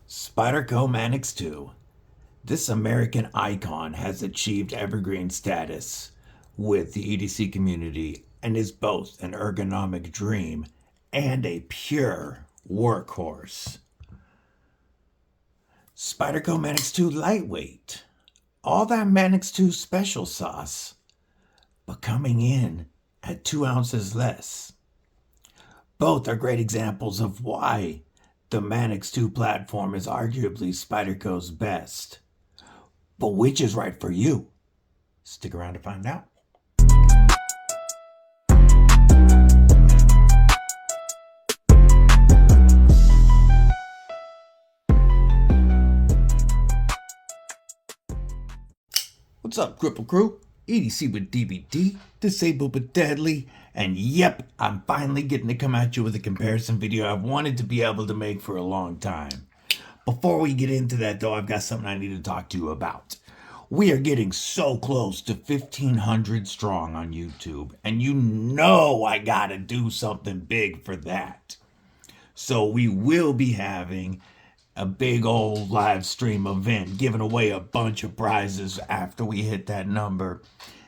Spyderco Manix 2. This American icon has achieved evergreen status with the EDC community and is both an ergonomic dream and a pure workhorse. Spyderco Manix 2 lightweight. All that Manix 2 special sauce, but coming in at 2 ounces less. Both are great examples of why the Manix 2 platform is arguably Spyderco's best. But which is right for you? Stick around to find out. What's up, Kripple Krew? EDC with DBD, disabled but deadly, and yep, I'm finally getting to come at you with a comparison video I've wanted to be able to make for a long time. Before we get into that though, I've got something I need to talk to you about. We are getting so close to 1,500 strong on YouTube, and you know I gotta do something big for that. So we will be having a big old live stream event, giving away a bunch of prizes after we hit that number.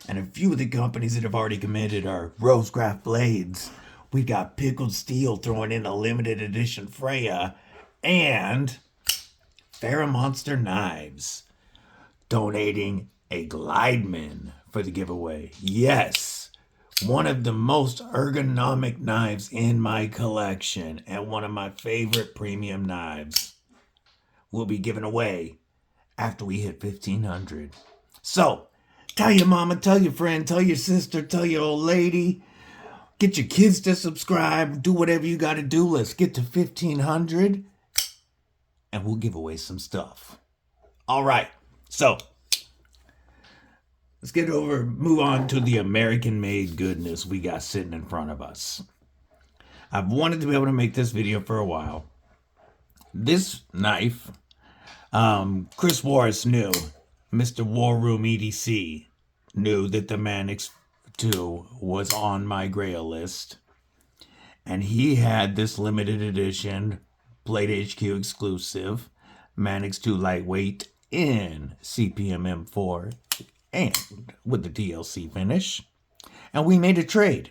And a few of the companies that have already committed are Rosecraft Blades. We got Pickled Steel throwing in a limited edition Freya, and FerraMonster Knives donating a Glideman for the giveaway. Yes, one of the most ergonomic knives in my collection and one of my favorite premium knives will be given away after we hit 1,500. So, tell your mama, tell your friend, tell your sister, tell your old lady, get your kids to subscribe, do whatever you gotta do. Let's get to 1,500 and we'll give away some stuff. All right, so let's move on to the American-made goodness we got sitting in front of us. I've wanted to be able to make this video for a while. This knife, Chris Warras knew, Mr. War Room EDC knew that the Manix 2 was on my grail list. And he had this limited edition, Blade HQ exclusive, Manix 2 lightweight in CPM M4 and with the DLC finish. And we made a trade.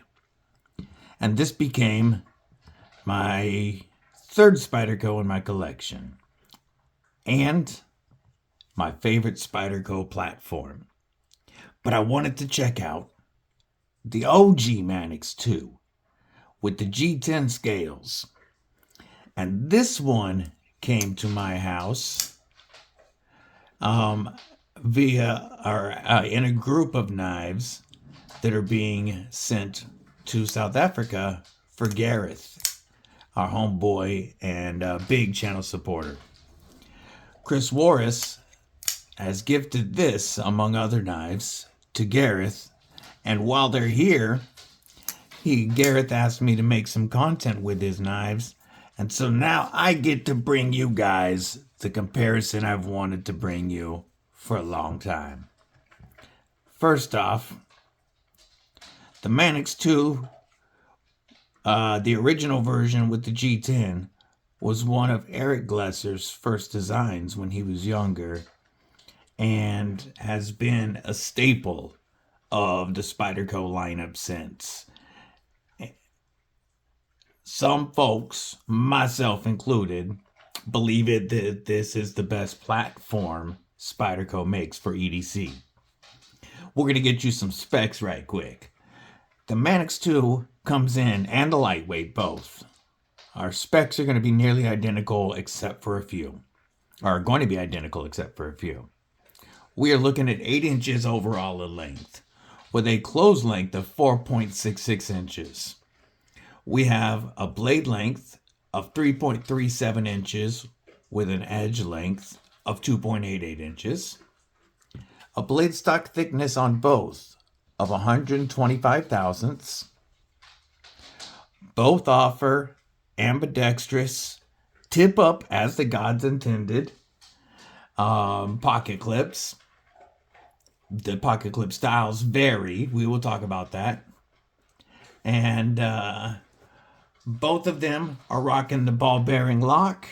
And this became my third Spyderco in my collection, and my favorite Spyderco platform. But I wanted to check out the OG Manix 2 with the G10 scales. And this one came to my house in a group of knives that are being sent to South Africa for Gareth, our homeboy and big channel supporter. Chris Warras has gifted this, among other knives, to Gareth. And while they're here, Gareth asked me to make some content with his knives. And so now I get to bring you guys the comparison I've wanted to bring you for a long time. First off, the Manix 2, the original version with the G10, was one of Eric Glesser's first designs when he was younger and has been a staple of the Spyderco lineup since. Some folks, myself included, believe that this is the best platform Spyderco makes for EDC. We're going to get you some specs right quick. The Manix 2 comes in, and the lightweight both. Our specs are going to be nearly identical except for a few. Are going to be identical except for a few. We are looking at 8 inches overall in length, with a close length of 4.66 inches. We have a blade length of 3.37 inches with an edge length of 2.88 inches. A blade stock thickness on both of 125 thousandths. Both offer ambidextrous, tip up as the gods intended, pocket clips. The pocket clip styles vary. We will talk about that. And both of them are rocking the ball bearing lock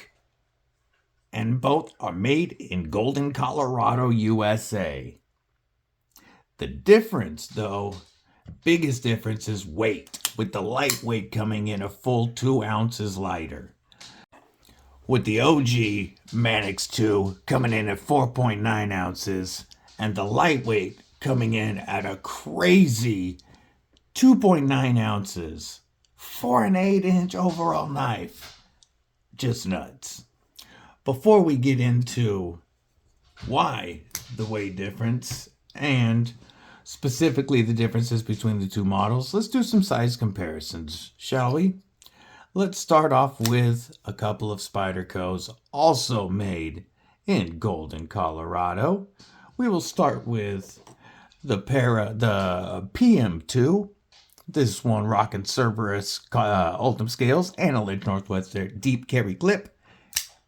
and both are made in Golden, Colorado, USA. The difference, though, biggest difference is weight, with the lightweight coming in a full 2 ounces lighter, with the OG Manix 2 coming in at 4.9 ounces, and the lightweight coming in at a crazy 2.9 ounces for an 8-inch overall knife. Just nuts. Before we get into why the weight difference and specifically the differences between the two models, let's do some size comparisons, shall we? Let's start off with a couple of Spydercos also made in Golden, Colorado. We will start with the PM2. This one rocking Cerberus Ultim scales and a Lynch Northwest deep carry clip.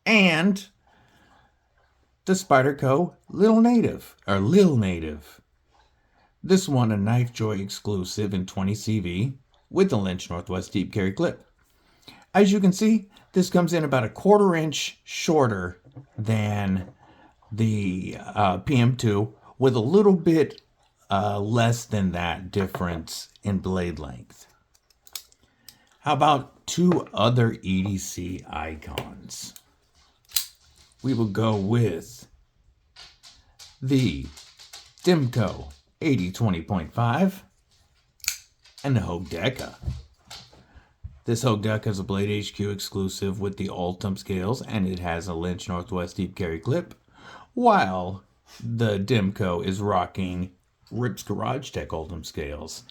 And the Spyderco Lil Native. This one a Knife Joy exclusive in 20 CV with the Lynch Northwest deep carry clip. As you can see, this comes in about a 1/4 inch shorter than the PM2 with a little bit less than that difference in blade length. How about two other EDC icons? We will go with the Dimco 80-20.5 and the Hogue Deca. This Hogue Deca is a Blade HQ exclusive with the Ultim scales, and it has a Lynch Northwest deep carry clip, while the Dimco is rocking Rip's Garage Tech Ultim scales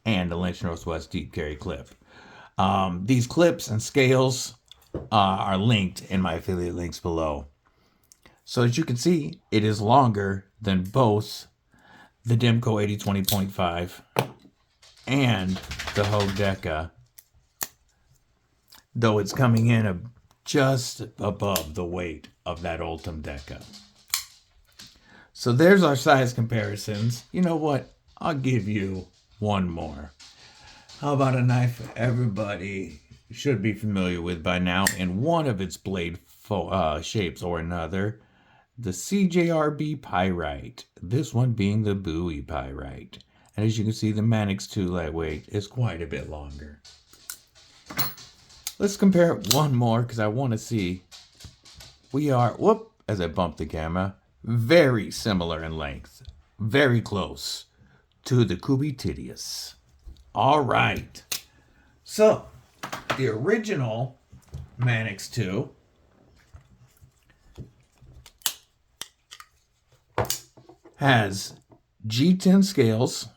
and a Lynch Northwest deep carry clip. These clips and scales are linked in my affiliate links below. So as you can see, it is longer than both the Dimco 80-20.5 and the Hogue Deca, though it's coming in just above the weight of that Ultim Deca. So there's our size comparisons. You know what? I'll give you one more. How about a knife everybody should be familiar with by now in one of its blade shapes or another? The CJRB Pyrite. This one being the Bowie Pyrite. And as you can see, the Manix 2 lightweight is quite a bit longer. Let's compare it one more because I want to see. We are, as I bump the camera, very similar in length. Very close to the Cubitidius. All right. So, the original Manix 2 has G10 scales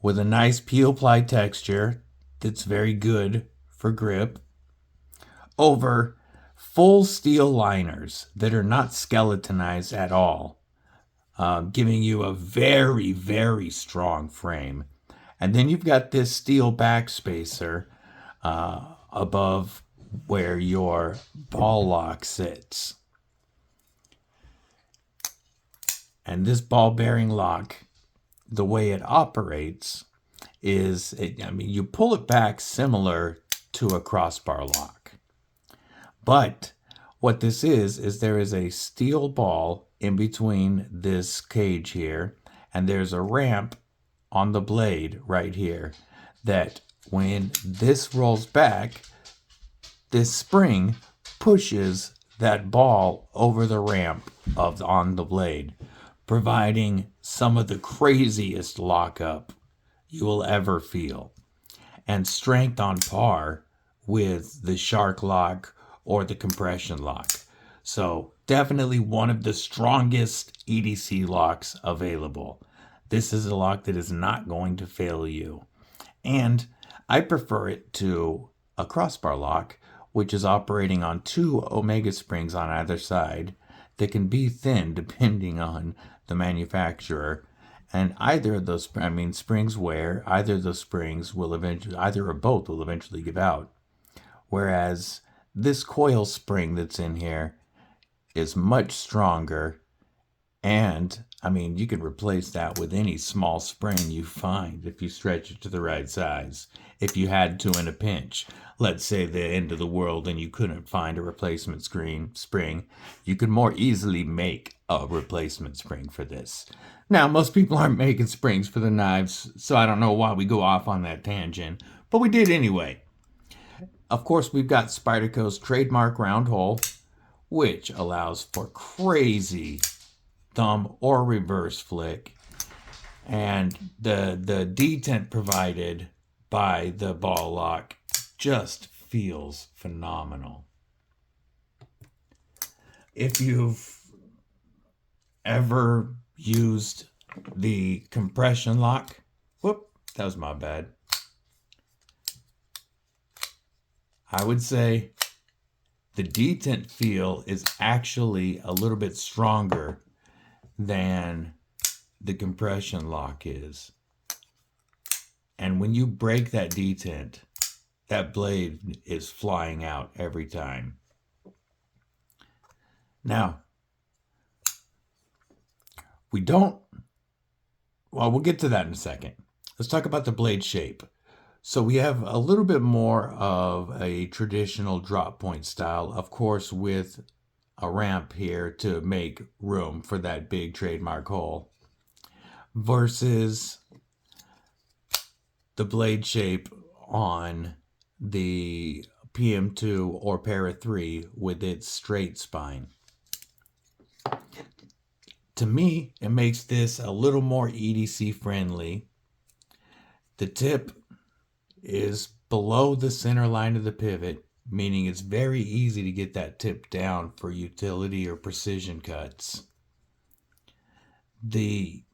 with a nice peel ply texture that's very good for grip over full steel liners that are not skeletonized at all, giving you a very, very strong frame. And then you've got this steel back spacer above where your ball lock sits. And this ball bearing lock, the way it operates is, you pull it back similar to a crossbar lock. But what this is there is a steel ball in between this cage here, and there's a ramp on the blade right here that when this rolls back, this spring pushes that ball over the ramp on the blade, providing some of the craziest lockup you will ever feel, and strength on par with the shark lock or the compression lock. So definitely one of the strongest EDC locks available. This is a lock that is not going to fail you. And I prefer it to a crossbar lock, which is operating on 2 omega springs on either side that can be thin depending on the manufacturer. And either of those, springs wear, either of those springs will eventually, either or both will eventually give out. Whereas this coil spring that's in here is much stronger And, I mean, you can replace that with any small spring you find if you stretch it to the right size. If you had to in a pinch, let's say the end of the world and you couldn't find a replacement spring, you could more easily make a replacement spring for this. Now, most people aren't making springs for the knives, so I don't know why we go off on that tangent, but we did anyway. Of course, we've got Spyderco's trademark round hole, which allows for crazy thumb or reverse flick, and the detent provided by the ball lock just feels phenomenal. If you've ever used the compression lock, whoop, that was my bad, I would say the detent feel is actually a little bit stronger than the compression lock is. And when you break that detent, that blade is flying out every time. Now, we'll get to that in a second. Let's talk about the blade shape. So we have a little bit more of a traditional drop point style, of course, with a ramp here to make room for that big trademark hole, versus the blade shape on the PM2 or Para 3 with its straight spine. To me, it makes this a little more EDC friendly. The tip is below the center line of the pivot, meaning it's very easy to get that tip down for utility or precision cuts. The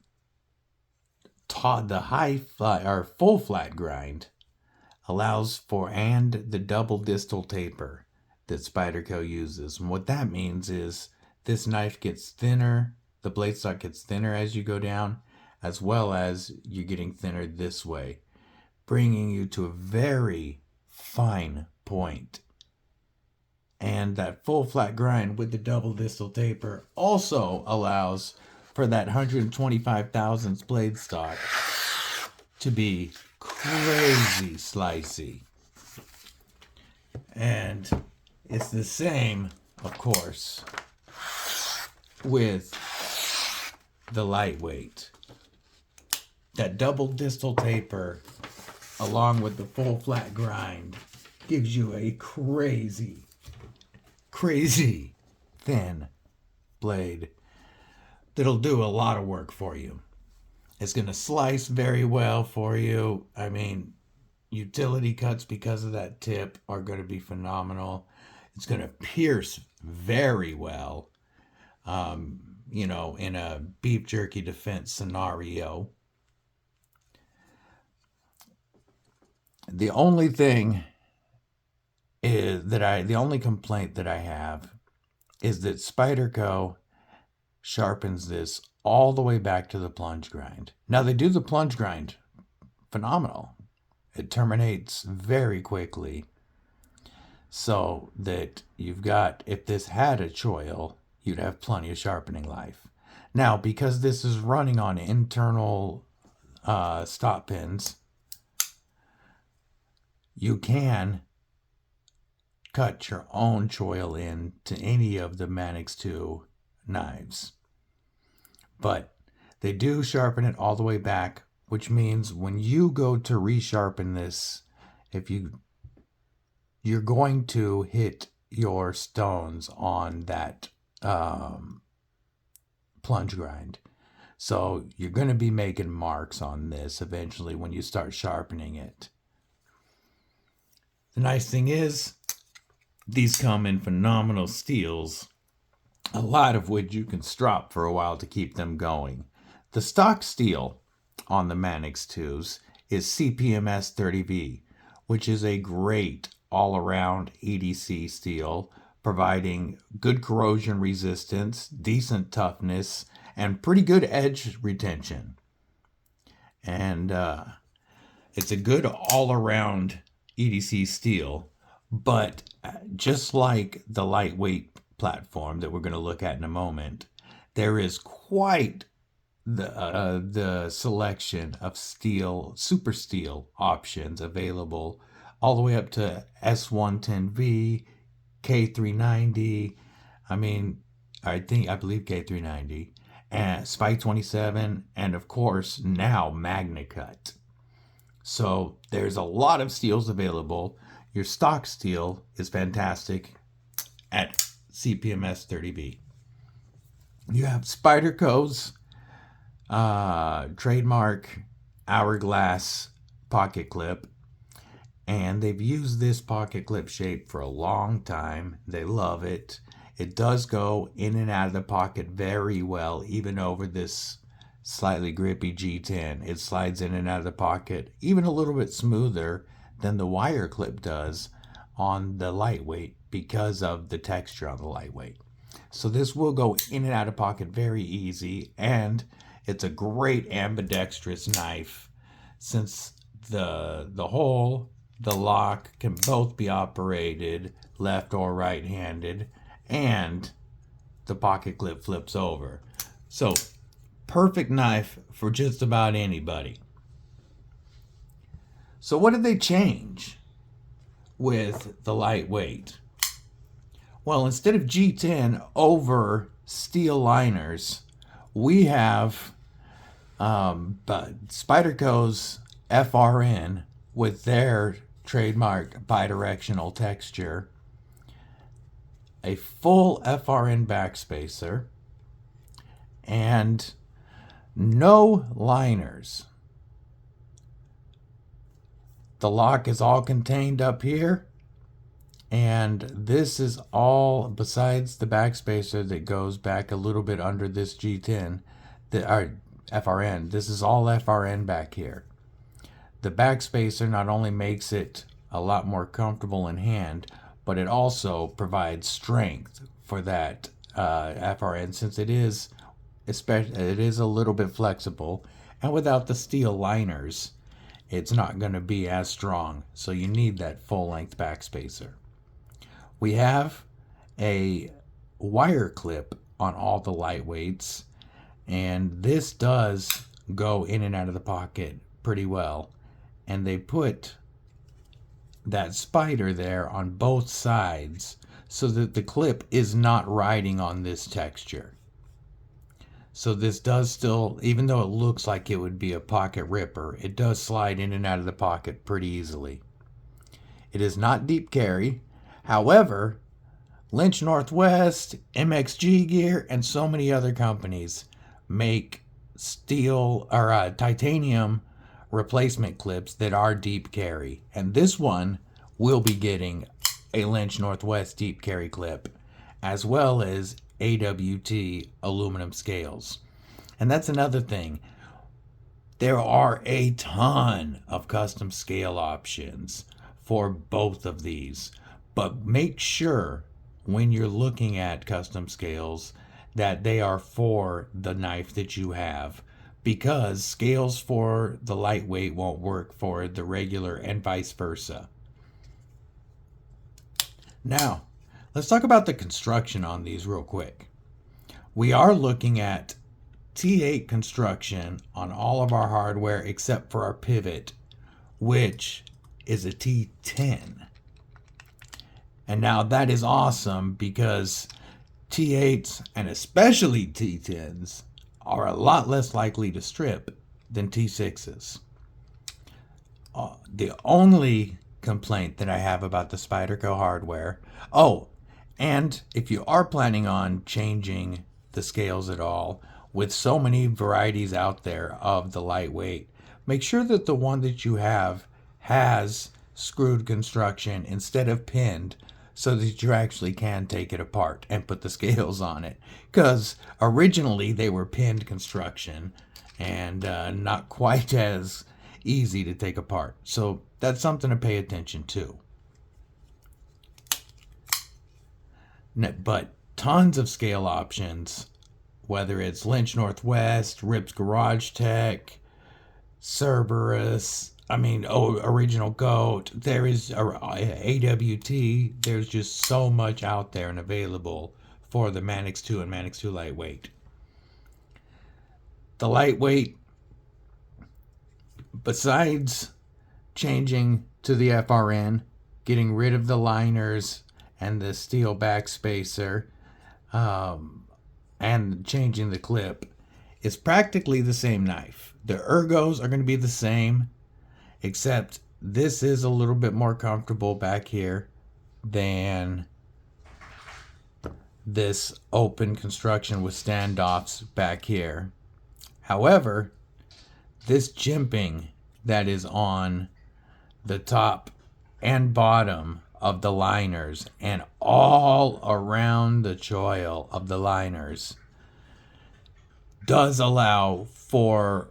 high flat or full flat grind allows for, and the double distal taper that Spyderco uses. And what that means is this knife gets thinner, the blade stock gets thinner as you go down, as well as you're getting thinner this way, bringing you to a very fine point. And that full flat grind with the double distal taper also allows for that 125 thousandths blade stock to be crazy slicey. And it's the same, of course, with the lightweight. That double distal taper along with the full flat grind gives you a crazy thin blade that'll do a lot of work for you. It's going to slice very well for you. I mean, utility cuts because of that tip are going to be phenomenal. It's going to pierce very well, in a beef jerky defense scenario. The only thing is the only complaint that I have is that Spyderco sharpens this all the way back to the plunge grind. Now, they do the plunge grind phenomenal. It terminates very quickly, so that you've got, if this had a choil, you'd have plenty of sharpening life. Now, because this is running on internal stop pins, you can cut your own choil in to any of the Manix 2 knives. But they do sharpen it all the way back, which means when you go to resharpen this, you're going to hit your stones on that plunge grind. So you're going to be making marks on this eventually when you start sharpening it. The nice thing is, these come in phenomenal steels, a lot of which you can strop for a while to keep them going. The stock steel on the Manix 2s is CPMS 30V, which is a great all-around EDC steel, providing good corrosion resistance, decent toughness, and pretty good edge retention. And it's a good all-around EDC steel, but just like the lightweight platform that we're going to look at in a moment, There is quite the selection of steel, super steel options available, all the way up to S110V, K390. I mean, I believe K390, and Spike 27, and of course now MagnaCut. So there's a lot of steels available. Your stock steel is fantastic at CPMS 30B. You have Spyderco's trademark hourglass pocket clip, and they've used this pocket clip shape for a long time. They love it. It does go in and out of the pocket very well, even over this slightly grippy G10. It slides in and out of the pocket even a little bit smoother than the wire clip does on the lightweight because of the texture on the lightweight. So this will go in and out of pocket very easy, and it's a great ambidextrous knife since the hole, the lock can both be operated left or right-handed, and the pocket clip flips over. So perfect knife for just about anybody. So what did they change with the lightweight? Well, instead of G10 over steel liners, we have Spyderco's FRN with their trademark bidirectional texture, a full FRN backspacer, and no liners. The lock is all contained up here, and this is all, besides the backspacer that goes back a little bit under this G10, our FRN, this is all FRN back here. The backspacer not only makes it a lot more comfortable in hand, but it also provides strength for that FRN, since it is a little bit flexible, and without the steel liners, it's not going to be as strong. So you need that full length backspacer. We have a wire clip on all the lightweights, and this does go in and out of the pocket pretty well. And they put that spider there on both sides so that the clip is not riding on this texture. So this does still, even though it looks like it would be a pocket ripper, it does slide in and out of the pocket pretty easily. It is not deep carry. However, Lynch Northwest, MXG Gear, and so many other companies make steel or titanium replacement clips that are deep carry. And this one will be getting a Lynch Northwest deep carry clip, as well as AWT aluminum scales. And that's another thing. There are a ton of custom scale options for both of these. But make sure when you're looking at custom scales that they are for the knife that you have, because scales for the lightweight won't work for the regular and vice versa. Now, let's talk about the construction on these real quick. We are looking at T8 construction on all of our hardware except for our pivot, which is a T10. And now that is awesome because T8s, and especially T10s, are a lot less likely to strip than T6s. The only complaint that I have about the Spyderco hardware, and if you are planning on changing the scales at all, with so many varieties out there of the lightweight, make sure that the one that you have has screwed construction instead of pinned, so that you actually can take it apart and put the scales on it. Because originally they were pinned construction and not quite as easy to take apart. So that's something to pay attention to. But tons of scale options, whether it's Lynch Northwest, Rips Garage Tech, Cerberus, Original Goat, there is AWT, there's just so much out there and available for the Manix 2 and Manix 2 lightweight. The lightweight, besides changing to the FRN, getting rid of the liners and the steel back spacer, and changing the clip, it's practically the same knife. The ergos are going to be the same, except this is a little bit more comfortable back here than this open construction with standoffs back here. However, this jimping that is on the top and bottom of the liners and all around the choil of the liners does allow for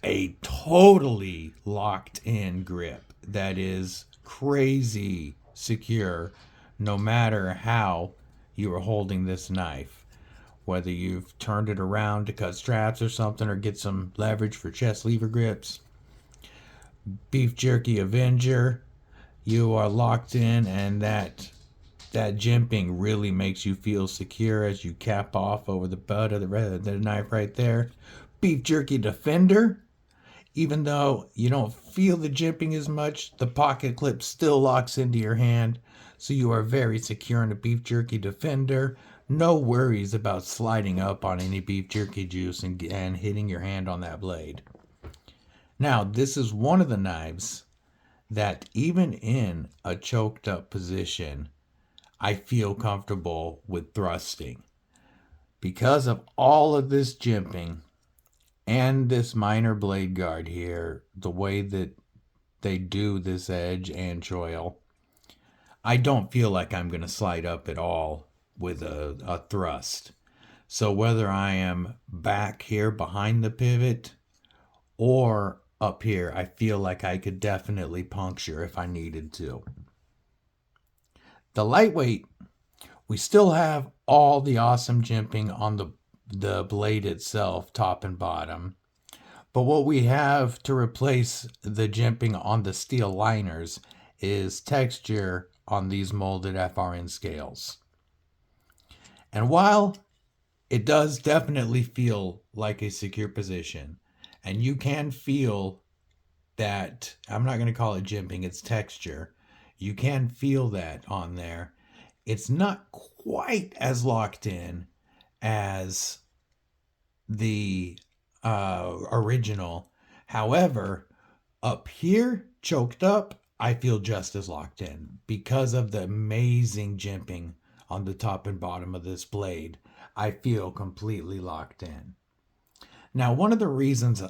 a totally locked in grip that is crazy secure no matter how you are holding this knife. Whether you've turned it around to cut straps or something, or get some leverage for chest lever grips. Beef Jerky Avenger, you are locked in, and that jimping really makes you feel secure as you cap off over the butt of the knife right there. Beef Jerky Defender, even though you don't feel the jimping as much, the pocket clip still locks into your hand, so you are very secure in a Beef Jerky Defender. No worries about sliding up on any beef jerky juice and hitting your hand on that blade. Now, this is one of the knives that even in a choked up position, I feel comfortable with thrusting. Because of all of this jimping and this minor blade guard here, the way that they do this edge and choil, I don't feel like I'm going to slide up at all with a thrust. So whether I am back here behind the pivot or up here, I feel like I could definitely puncture if I needed to. The lightweight, we still have all the awesome jimping on the blade itself, top and bottom. But what we have to replace the jimping on the steel liners is texture on these molded FRN scales. And while it does definitely feel like a secure position, and you can feel that, I'm not going to call it jimping, it's texture. You can feel that on there. It's not quite as locked in as the original. However, up here, choked up, I feel just as locked in because of the amazing jimping on the top and bottom of this blade. I feel completely locked in. Now, one of the reasons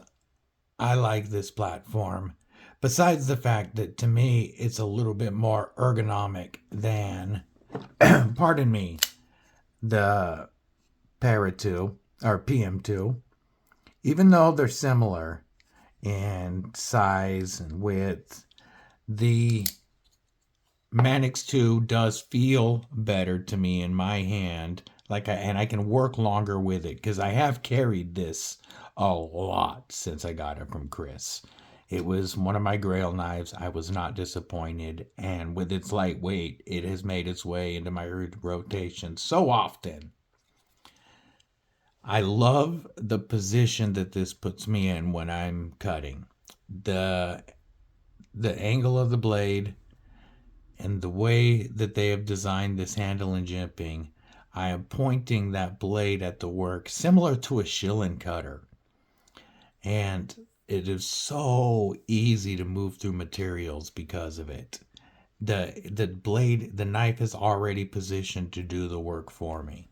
I like this platform, besides the fact that to me it's a little bit more ergonomic than, pardon me, the Para 2 or PM2, even though they're similar in size and width, the Manix 2 does feel better to me in my hand, and I can work longer with it because I have carried this a lot since I got it from Chris. It was one of my grail knives. I was not disappointed, and with its lightweight, it has made its way into my rotation so often. I love the position that this puts me in when I'm cutting. The angle of the blade and the way that they have designed this handle and jimping, I am pointing that blade at the work similar to a shilling cutter. And it is so easy to move through materials because of it. The blade, the knife is already positioned to do the work for me.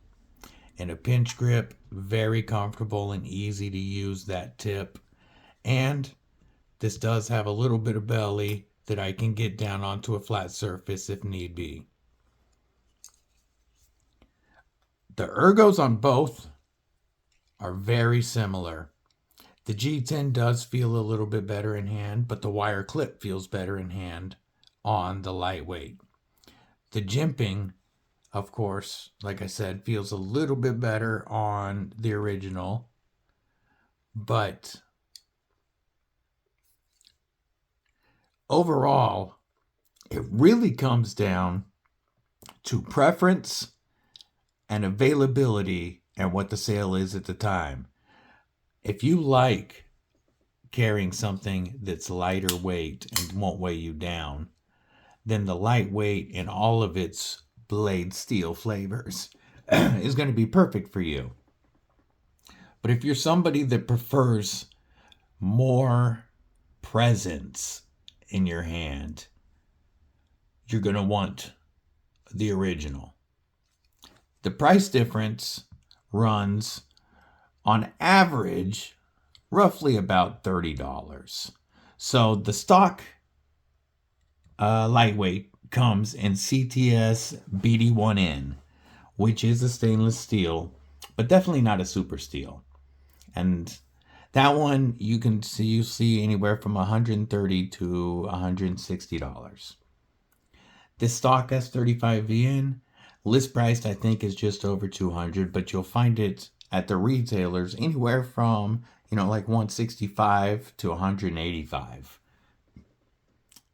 In a pinch grip, very comfortable and easy to use that tip. And this does have a little bit of belly that I can get down onto a flat surface if need be. The ergos on both are very similar. The G10 does feel a little bit better in hand, but the wire clip feels better in hand on the lightweight. The jimping, of course, like I said, feels a little bit better on the original, but overall, it really comes down to preference and availability and what the sale is at the time. If you like carrying something that's lighter weight and won't weigh you down, then the lightweight in all of its blade steel flavors is going to be perfect for you. But if you're somebody that prefers more presence in your hand, you're going to want the original. The price difference runs on average roughly about $30. So the stock lightweight comes in CTS BD1N, which is a stainless steel, but definitely not a super steel. And that one you see anywhere from $130 to $160. This stock S35VN, list priced I think is just over $200, but you'll find it at the retailers anywhere from, like $165 to $185.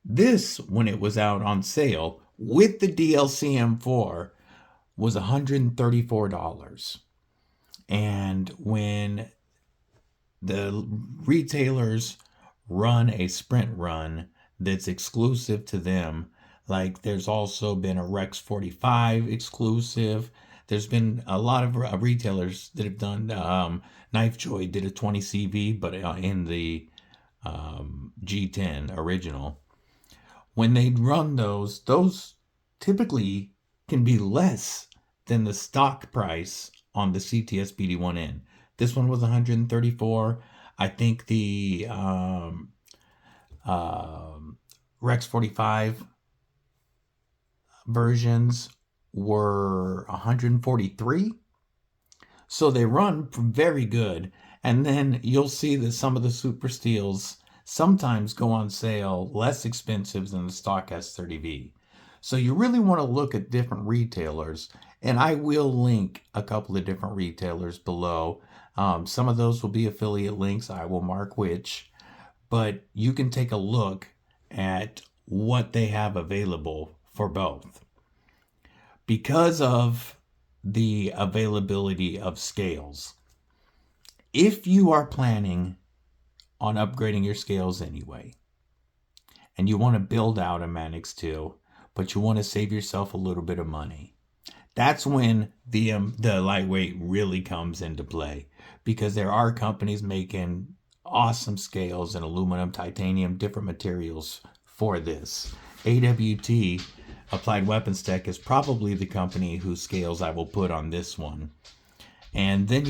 This, when it was out on sale with the DLC M4, was $134. And when the retailers run a sprint run that's exclusive to them, like there's also been a Rex 45 exclusive. There's been a lot of retailers that have done, Knifejoy did a 20 CV, but in the G10 original. When they run those typically can be less than the stock price on the CTS BD1N. This one was $134. I think the Rex 45 versions were $143. So they run very good. And then you'll see that some of the super steels sometimes go on sale less expensive than the stock S30V. So you really want to look at different retailers, and I will link a couple of different retailers below. Some of those will be affiliate links. I will mark which, but you can take a look at what they have available for both. Because of the availability of scales, if you are planning on upgrading your scales anyway, and you want to build out a Manix 2, but you want to save yourself a little bit of money, that's when the lightweight really comes into play, because there are companies making awesome scales in aluminum, titanium, different materials for this. AWT, Applied Weapons Tech, is probably the company whose scales I will put on this one. And then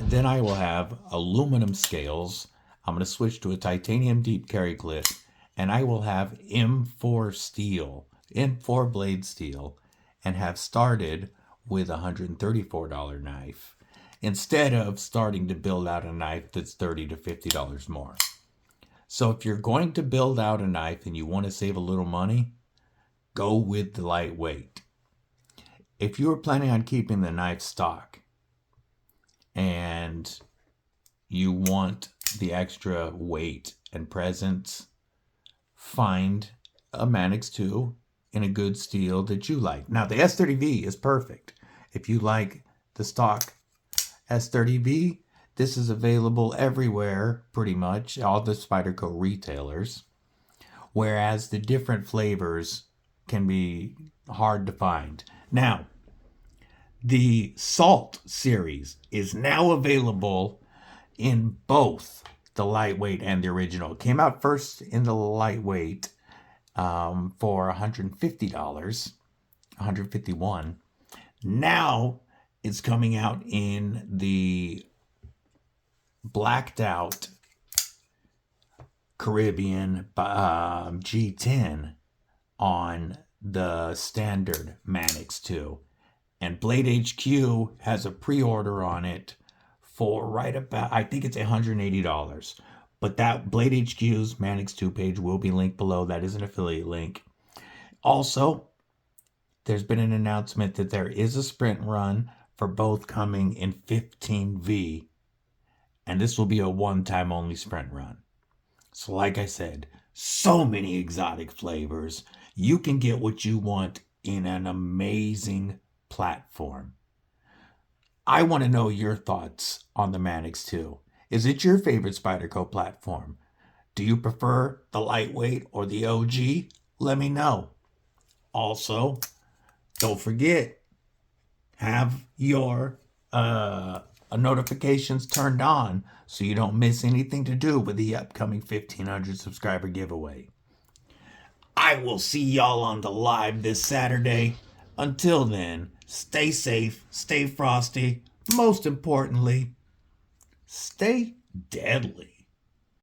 then I will have aluminum scales. I'm going to switch to a titanium deep carry clip, and I will have M4 steel, M4 blade steel, and have started with a $134 knife instead of starting to build out a knife that's $30 to $50 more. So if you're going to build out a knife and you want to save a little money, go with the lightweight. If you are planning on keeping the knife stock and you want the extra weight and presence, find a Manix 2 in a good steel that you like. Now the S30V is perfect. If you like the stock S30V, this is available everywhere, pretty much, all the Spyderco retailers, whereas the different flavors can be hard to find. Now, the Salt series is now available in both the lightweight and the original. It came out first in the lightweight for $150, $151. Now it's coming out in the blacked out Caribbean G10 on the standard Manix 2. And Blade HQ has a pre-order on it for right about, I think it's $180. But that Blade HQ's Manix 2 page will be linked below. That is an affiliate link. Also, there's been an announcement that there is a sprint run for both coming in 15V. And this will be a one-time only sprint run. So like I said, so many exotic flavors. You can get what you want in an amazing platform. I want to know your thoughts on the Manix 2. Is it your favorite Spyderco platform? Do you prefer the lightweight or the OG? Let me know. Also, don't forget, have your notifications turned on so you don't miss anything to do with the upcoming 1,500 subscriber giveaway. I will see y'all on the live this Saturday. Until then, stay safe, stay frosty. Most importantly, stay deadly.